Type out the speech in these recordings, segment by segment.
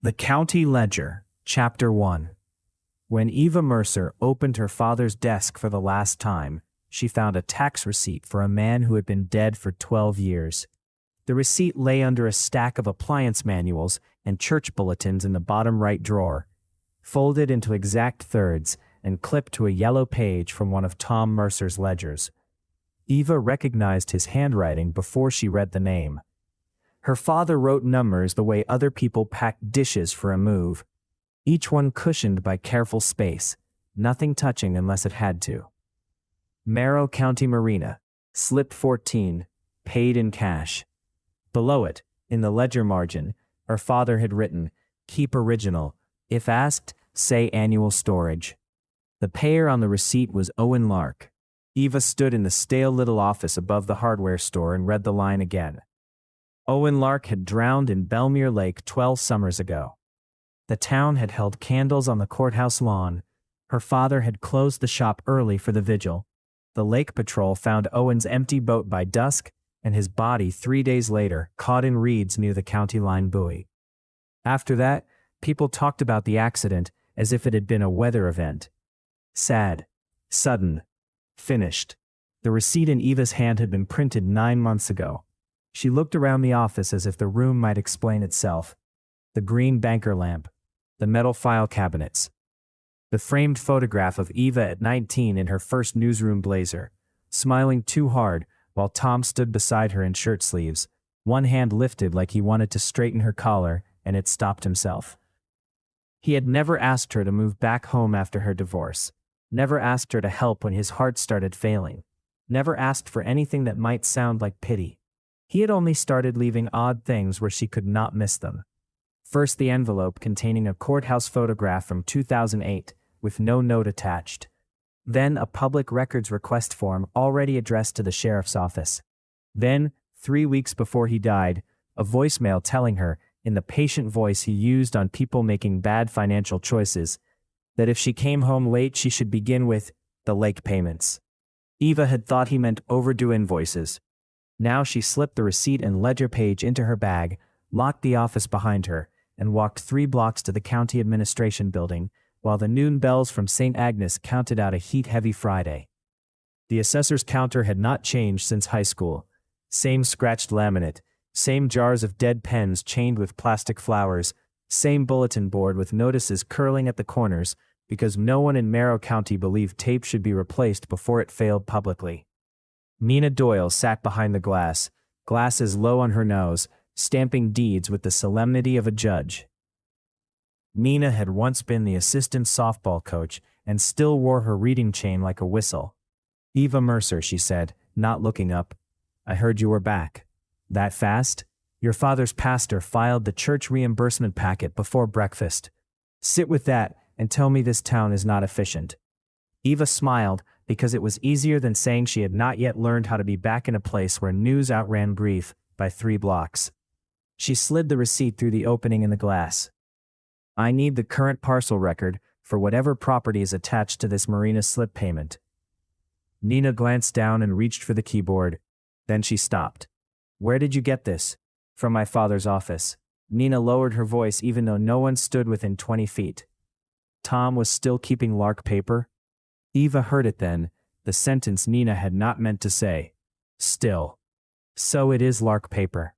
The County Ledger, Chapter 1. When Eva Mercer opened her father's desk for the last time, she found a tax receipt for a man who had been dead for 12 years. The receipt lay under a stack of appliance manuals and church bulletins in the bottom right drawer, folded into exact thirds and clipped to a yellow page from one of Tom Mercer's ledgers. Eva recognized his handwriting before she read the name. Her father wrote numbers the way other people packed dishes for a move, each one cushioned by careful space, nothing touching unless it had to. Merrill County Marina, slip 14, paid in cash. Below it, in the ledger margin, her father had written, "Keep original. If asked, say annual storage." The payer on the receipt was Owen Lark. Eva stood in the stale little office above the hardware store and read the line again. Owen Lark had drowned in Belmere Lake 12 summers ago. The town had held candles on the courthouse lawn. Her father had closed the shop early for the vigil. The lake patrol found Owen's empty boat by dusk, and his body 3 days later, caught in reeds near the county line buoy. After that, people talked about the accident as if it had been a weather event. Sad, sudden, finished. The receipt in Eva's hand had been printed 9 months ago. She looked around the office as if the room might explain itself. The green banker lamp, the metal file cabinets, the framed photograph of Eva at 19 in her first newsroom blazer, smiling too hard while Tom stood beside her in shirt sleeves, one hand lifted like he wanted to straighten her collar, and it stopped himself. He had never asked her to move back home after her divorce, never asked her to help when his heart started failing, never asked for anything that might sound like pity. He had only started leaving odd things where she could not miss them. First, the envelope containing a courthouse photograph from 2008 with no note attached. Then, a public records request form already addressed to the sheriff's office. Then, 3 weeks before he died, a voicemail telling her, in the patient voice he used on people making bad financial choices, that if she came home late she should begin with the lake payments. Eva had thought he meant overdue invoices. Now she slipped the receipt and ledger page into her bag, locked the office behind her, and walked 3 blocks to the county administration building, while the noon bells from St. Agnes counted out a heat-heavy Friday. The assessor's counter had not changed since high school. Same scratched laminate, same jars of dead pens chained with plastic flowers, same bulletin board with notices curling at the corners, because no one in Merrill County believed tape should be replaced before it failed publicly. Nina Doyle sat behind the glass, glasses low on her nose, stamping deeds with the solemnity of a judge. Nina had once been the assistant softball coach and still wore her reading chain like a whistle. "Eva Mercer," she said, not looking up. "I heard you were back. That fast? Your father's pastor filed the church reimbursement packet before breakfast. Sit with that and tell me this town is not efficient." Eva smiled, because it was easier than saying she had not yet learned how to be back in a place where news outran grief by 3 blocks. She slid the receipt through the opening in the glass. "I need the current parcel record for whatever property is attached to this marina slip payment." Nina glanced down and reached for the keyboard. Then she stopped. "Where did you get this?" "From my father's office." Nina lowered her voice even though no one stood within 20 feet. Tom was still keeping Lark paper? Eva heard it then, the sentence Nina had not meant to say. Still. "So it is Lark paper."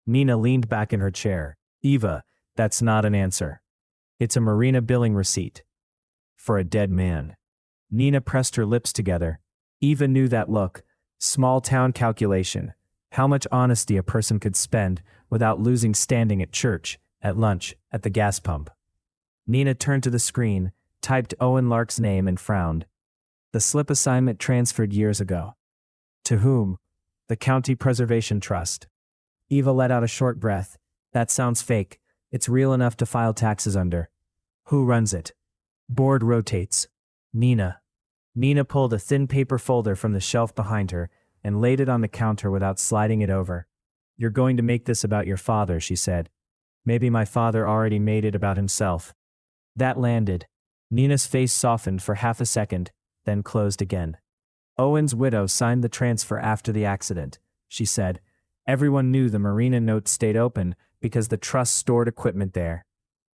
Nina leaned back in her chair. "Eva, that's not an answer. It's a marina billing receipt. For a dead man." Nina pressed her lips together. Eva knew that look. Small town calculation. How much honesty a person could spend without losing standing at church, at lunch, at the gas pump. Nina turned to the screen, typed Owen Lark's name and frowned. The slip assignment transferred years ago. To whom? The County Preservation Trust. Eva let out a short breath. "That sounds fake. It's real enough to file taxes under." "Who runs it?" "Board rotates." "Nina." Nina pulled a thin paper folder from the shelf behind her and laid it on the counter without sliding it over. "You're going to make this about your father," she said. "Maybe my father already made it about himself." That landed. Nina's face softened for half a second, then closed again. "Owen's widow signed the transfer after the accident," she said. "Everyone knew the marina note stayed open because the trust stored equipment there.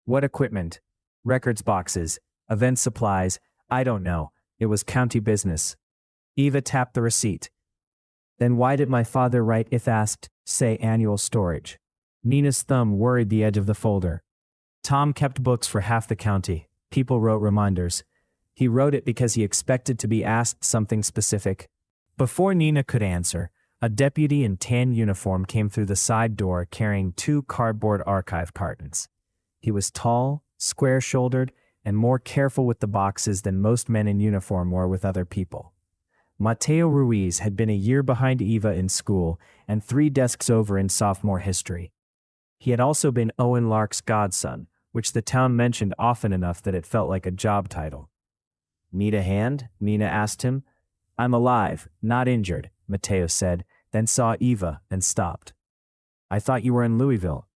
What equipment? Records boxes, event supplies, I don't know. It was county business. Eva tapped the receipt. Then why did my father write if asked, say annual storage? Nina's thumb worried the edge of the folder. Tom kept books for half the county. People wrote reminders. He wrote it because he expected to be asked something specific. Before Nina could answer, a deputy in tan uniform came through the side door carrying 2 cardboard archive cartons. He was tall, square-shouldered, and more careful with the boxes than most men in uniform were with other people. Mateo Ruiz had been a year behind Eva in school and 3 desks over in sophomore history. He had also been Owen Lark's godson, which the town mentioned often enough that it felt like a job title. Need a hand? Nina asked him. I'm alive, not injured, Mateo said, then saw Eva and stopped. I thought you were in Louisville.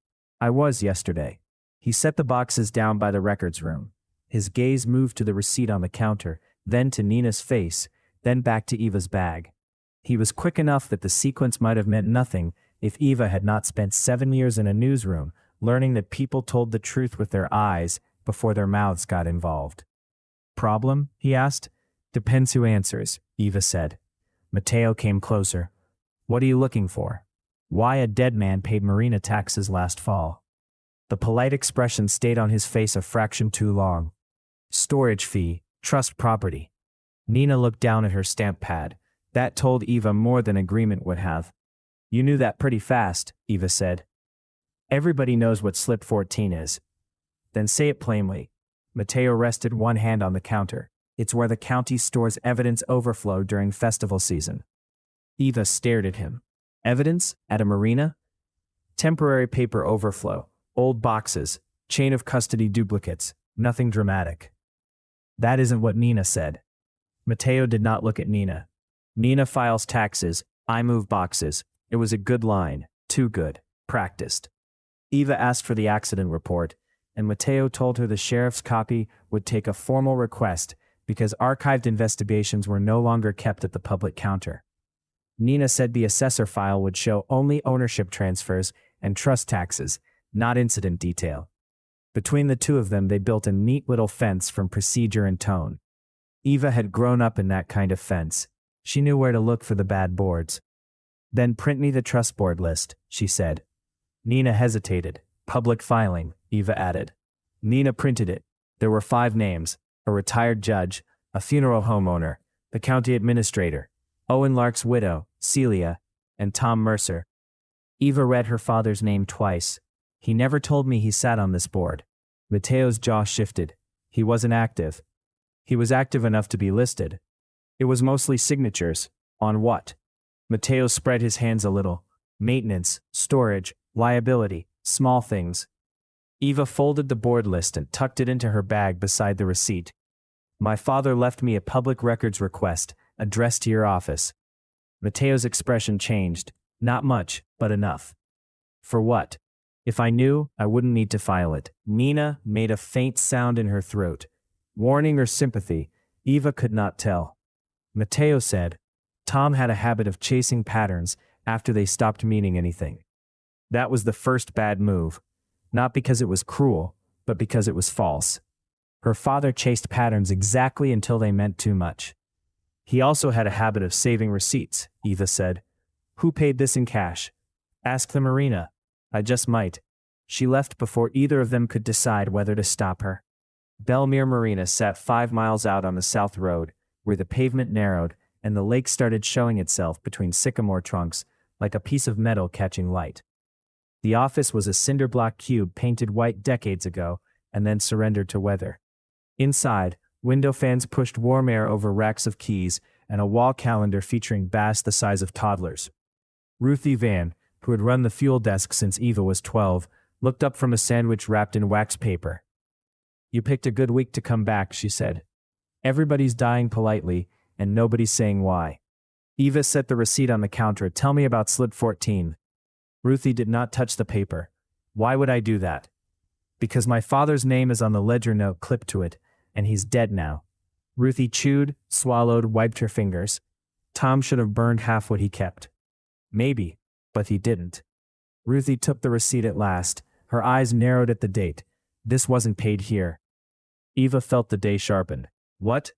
I was yesterday. He set the boxes down by the records room. His gaze moved to the receipt on the counter, then to Nina's face, then back to Eva's bag. He was quick enough that the sequence might have meant nothing if Eva had not spent 7 years in a newsroom learning that people told the truth with their eyes before their mouths got involved. Problem? He asked. Depends who answers, Eva said. Mateo came closer. What are you looking for? Why a dead man paid marina taxes last fall. The polite expression stayed on his face a fraction too long. Storage fee, trust property. Nina looked down at her stamp pad. That told Eva more than agreement would have. You knew that pretty fast, Eva said. Everybody knows what slip 14 is. Then say it plainly. Mateo rested one hand on the counter. It's where the county stores evidence overflow during festival season. Eva stared at him. Evidence? At a marina? Temporary paper overflow. Old boxes. Chain of custody duplicates. Nothing dramatic. That isn't what Nina said. Mateo did not look at Nina. Nina files taxes. I move boxes. It was a good line. Too good. Practiced. Eva asked for the accident report, and Mateo told her the sheriff's copy would take a formal request because archived investigations were no longer kept at the public counter. Nina said the assessor file would show only ownership transfers and trust taxes, not incident detail. Between the two of them, they built a neat little fence from procedure and tone. Eva had grown up in that kind of fence. She knew where to look for the bad boards. Then print me the trust board list, she said. Nina hesitated. Public filing, Eva added. Nina printed it. There were 5 names, a retired judge, a funeral home owner, the county administrator, Owen Lark's widow, Celia, and Tom Mercer. Eva read her father's name twice. He never told me he sat on this board. Mateo's jaw shifted. He wasn't active. He was active enough to be listed. It was mostly signatures. On what? Mateo spread his hands a little. Maintenance, storage, liability, small things. Eva folded the board list and tucked it into her bag beside the receipt. My father left me a public records request, addressed to your office. Mateo's expression changed. Not much, but enough. For what? If I knew, I wouldn't need to file it. Nina made a faint sound in her throat. Warning or sympathy, Eva could not tell. Mateo said, Tom had a habit of chasing patterns after they stopped meaning anything. That was the first bad move. Not because it was cruel, but because it was false. Her father chased patterns exactly until they meant too much. He also had a habit of saving receipts, Eva said. Who paid this in cash? Ask the marina. I just might. She left before either of them could decide whether to stop her. Belmere Marina sat 5 miles out on the south road, where the pavement narrowed and the lake started showing itself between sycamore trunks like a piece of metal catching light. The office was a cinder-block cube painted white decades ago and then surrendered to weather. Inside, window fans pushed warm air over racks of keys and a wall calendar featuring bass the size of toddlers. Ruthie Van, who had run the fuel desk since Eva was 12, looked up from a sandwich wrapped in wax paper. You picked a good week to come back, she said. Everybody's dying politely, and nobody's saying why. Eva set the receipt on the counter. Tell me about slip 14. Ruthie did not touch the paper. Why would I do that? Because my father's name is on the ledger note clipped to it, and he's dead now. Ruthie chewed, swallowed, wiped her fingers. Tom should have burned half what he kept. Maybe, but he didn't. Ruthie took the receipt at last. Her eyes narrowed at the date. This wasn't paid here. Eva felt the day sharpen. What?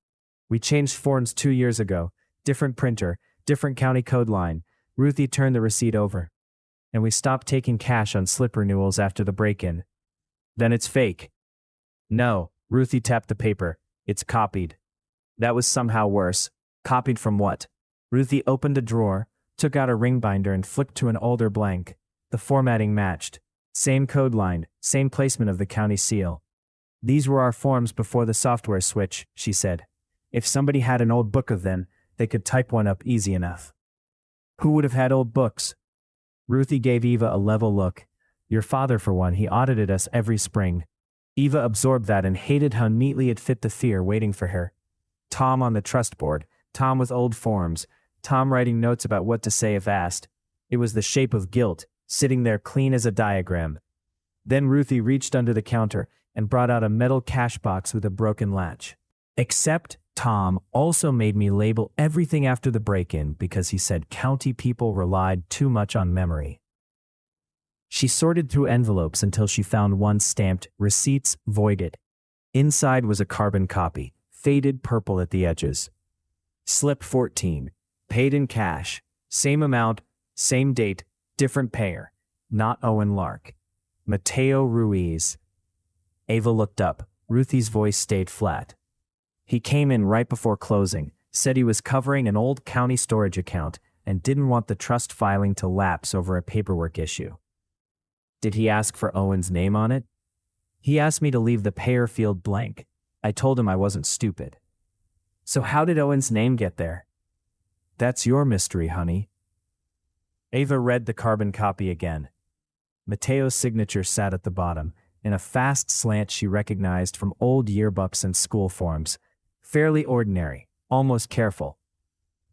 We changed forms 2 years ago. Different printer, different county code line. Ruthie turned the receipt over. And we stopped taking cash on slip renewals after the break-in. Then it's fake. No, Ruthie tapped the paper. It's copied. That was somehow worse. Copied from what? Ruthie opened a drawer, took out a ring binder and flipped to an older blank. The formatting matched. Same code line, same placement of the county seal. These were our forms before the software switch, she said. If somebody had an old book of them, they could type one up easy enough. Who would have had old books? Ruthie gave Eva a level look. Your father, for one, he audited us every spring. Eva absorbed that and hated how neatly it fit the fear waiting for her. Tom on the trust board, Tom with old forms, Tom writing notes about what to say if asked. It was the shape of guilt, sitting there clean as a diagram. Then Ruthie reached under the counter and brought out a metal cash box with a broken latch. Except Tom also made me label everything after the break-in because he said county people relied too much on memory. She sorted through envelopes until she found one stamped Receipts Voided. Inside was a carbon copy, faded purple at the edges. Slip 14. Paid in cash. Same amount, same date, different payer. Not Owen Lark. Mateo Ruiz. Ava looked up. Ruthie's voice stayed flat. He came in right before closing, said he was covering an old county storage account and didn't want the trust filing to lapse over a paperwork issue. Did he ask for Owen's name on it? He asked me to leave the payer field blank. I told him I wasn't stupid. So how did Owen's name get there? That's your mystery, honey. Ava read the carbon copy again. Mateo's signature sat at the bottom, in a fast slant she recognized from old yearbooks and school forms. Fairly ordinary, almost careful.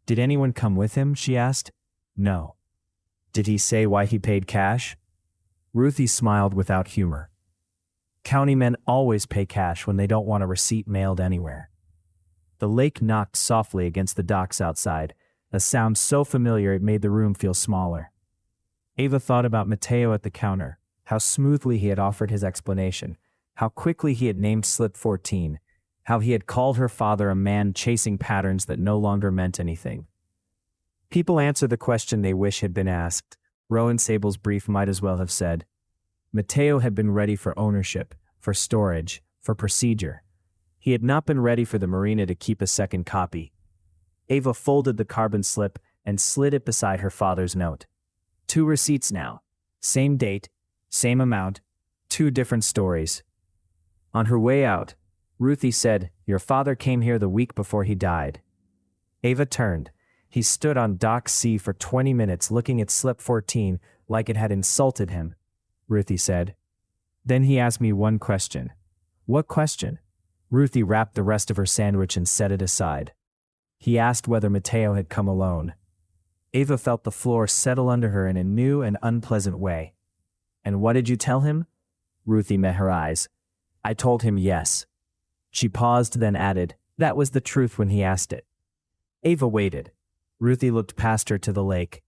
Did anyone come with him, she asked. No. Did he say why he paid cash? Ruthie smiled without humor. County men always pay cash when they don't want a receipt mailed anywhere. The lake knocked softly against the docks outside, a sound so familiar it made the room feel smaller. Ava thought about Mateo at the counter, how smoothly he had offered his explanation, how quickly he had named slip 14, how he had called her father a man chasing patterns that no longer meant anything. People answer the question they wish had been asked. Rowan Sable's brief might as well have said. Mateo had been ready for ownership, for storage, for procedure. He had not been ready for the marina to keep a second copy. Ava folded the carbon slip and slid it beside her father's note. 2 receipts now. Same date, same amount, 2 different stories. On her way out, Ruthie said, "Your father came here the week before he died." Ava turned. He stood on Dock C for 20 minutes looking at slip 14 like it had insulted him, Ruthie said. Then he asked me one question. What question? Ruthie wrapped the rest of her sandwich and set it aside. He asked whether Mateo had come alone. Ava felt the floor settle under her in a new and unpleasant way. And what did you tell him? Ruthie met her eyes. I told him yes. She paused, then added, that was the truth when he asked it. Ava waited. Ruthie looked past her to the lake.